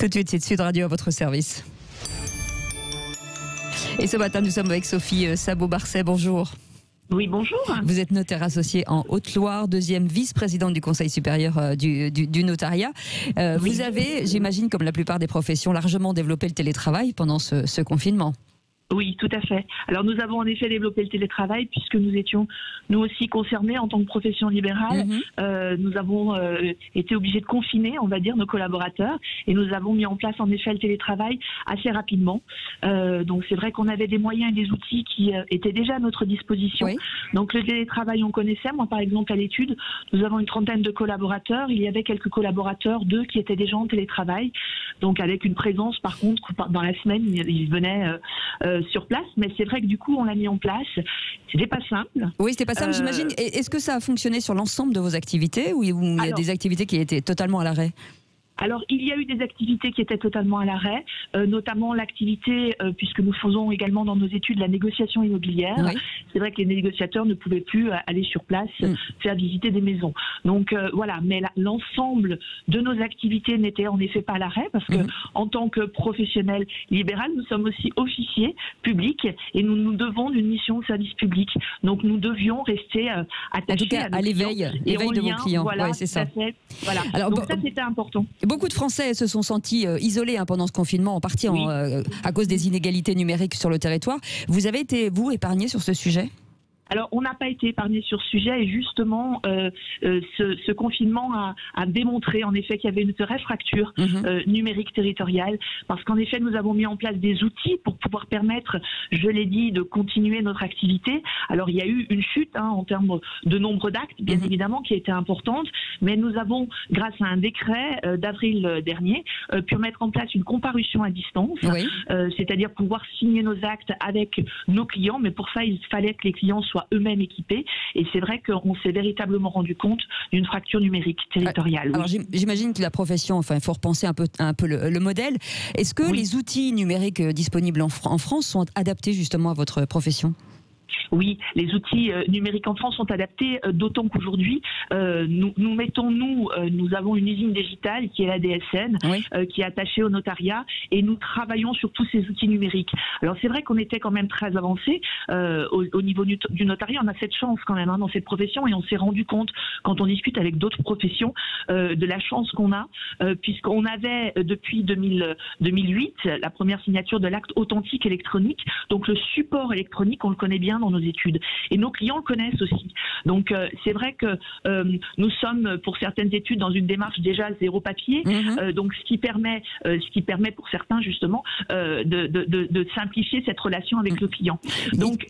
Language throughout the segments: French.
Tout de suite, c'est Sud Radio à votre service. Et ce matin, nous sommes avec Sophie Sabot-Barcet. Bonjour. Oui, bonjour. Vous êtes notaire associée en Haute-Loire, deuxième vice-présidente du Conseil supérieur du notariat. Oui. Vous avez, j'imagine, comme la plupart des professions, largement développé le télétravail pendant ce confinement. Oui, tout à fait. Alors nous avons en effet développé le télétravail puisque nous étions nous aussi concernés en tant que profession libérale. Nous avons été obligés de confiner, on va dire, nos collaborateurs et nous avons mis en place en effet le télétravail assez rapidement. Donc c'est vrai qu'on avait des moyens et des outils qui étaient déjà à notre disposition. Oui. Donc le télétravail on connaissait. Moi par exemple à l'étude, nous avons une trentaine de collaborateurs. Il y avait quelques collaborateurs, 2 qui étaient déjà en télétravail. Donc avec une présence par contre dans la semaine, ils venaient sur place, mais c'est vrai que du coup on l'a mis en place. C'était pas simple. Oui, c'était pas simple, j'imagine. Est-ce que ça a fonctionné sur l'ensemble de vos activités ou il y a des activités qui étaient totalement à l'arrêt ? Alors, il y a eu des activités qui étaient totalement à l'arrêt, notamment l'activité, puisque nous faisons également dans nos études la négociation immobilière. Oui. C'est vrai que les négociateurs ne pouvaient plus aller sur place, faire visiter des maisons. Donc voilà, mais l'ensemble de nos activités n'était en effet pas à l'arrêt, parce que en tant que professionnels libéral, nous sommes aussi officiers publics et nous nous devons d'une mission de service public. Donc nous devions rester attachés en tout cas, à l'éveil de vos clients. Voilà, ouais, c'est ça. Voilà. Alors, donc ça, c'était important. Beaucoup de Français se sont sentis isolés pendant ce confinement, en partie à cause des inégalités numériques sur le territoire. Vous avez été, vous, épargné sur ce sujet ? Alors, on n'a pas été épargné sur ce sujet et justement, ce confinement a démontré en effet qu'il y avait une vraie fracture numérique territoriale parce qu'en effet, nous avons mis en place des outils pour pouvoir permettre, je l'ai dit, de continuer notre activité. Alors, il y a eu une chute en termes de nombre d'actes, bien évidemment, qui a été importante, mais nous avons, grâce à un décret d'avril dernier, pu mettre en place une comparution à distance, c'est-à-dire pouvoir signer nos actes avec nos clients, mais pour ça, il fallait que les clients soient eux-mêmes équipés. Et c'est vrai qu'on s'est véritablement rendu compte d'une fracture numérique territoriale. Alors j'imagine que la profession, enfin, il faut repenser un peu le modèle. Est-ce que les outils numériques disponibles en France sont adaptés justement à votre profession ? Oui, les outils numériques en France sont adaptés, d'autant qu'aujourd'hui, nous avons une usine digitale qui est la DSN, qui est attachée au notariat, et nous travaillons sur tous ces outils numériques. Alors c'est vrai qu'on était quand même très avancé au niveau du notariat. On a cette chance quand même dans cette profession, et on s'est rendu compte, quand on discute avec d'autres professions, de la chance qu'on a, puisqu'on avait depuis 2008 la première signature de l'acte authentique électronique, donc le support électronique, on le connaît bien dans nos études. Et nos clients le connaissent aussi. Donc c'est vrai que nous sommes pour certaines études dans une démarche déjà zéro papier, donc ce qui permet pour certains justement de simplifier cette relation avec le client. Donc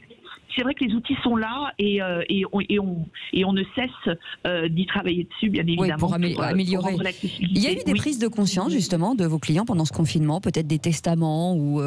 c'est vrai que les outils sont là et on ne cesse d'y travailler dessus, bien évidemment. Pour améliorer. Il y a eu des prises de conscience justement de vos clients pendant ce confinement, peut-être des testaments ou.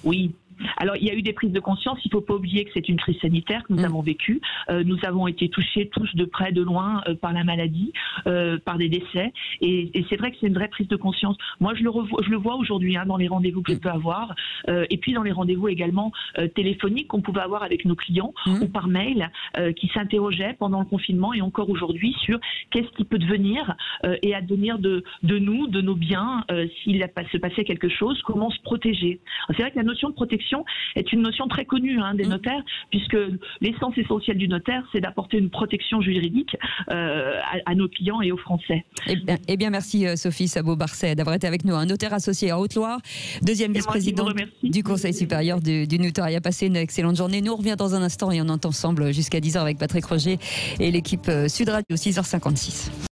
Oui. Alors, il y a eu des prises de conscience. Il ne faut pas oublier que c'est une crise sanitaire que nous avons vécue. Nous avons été touchés tous de près, de loin, par la maladie, par des décès. Et c'est vrai que c'est une vraie prise de conscience. Moi, je le vois aujourd'hui dans les rendez-vous que je peux avoir. Et puis dans les rendez-vous également téléphoniques qu'on pouvait avoir avec nos clients ou par mail, qui s'interrogeaient pendant le confinement et encore aujourd'hui sur qu'est-ce qui peut devenir et advenir de nous, de nos biens, s'il se passait quelque chose, comment se protéger. C'est vrai que la notion de protection est une notion très connue des notaires, puisque l'essence essentielle du notaire, c'est d'apporter une protection juridique à nos clients et aux Français. Eh bien, merci Sophie Sabot-Barcet d'avoir été avec nous, un notaire associé en Haute-Loire, deuxième vice-présidente du Conseil supérieur du notariat. Passez une excellente journée. Nous, on revient dans un instant et on est ensemble jusqu'à 10h avec Patrick Roger et l'équipe Sud Radio, 6h56.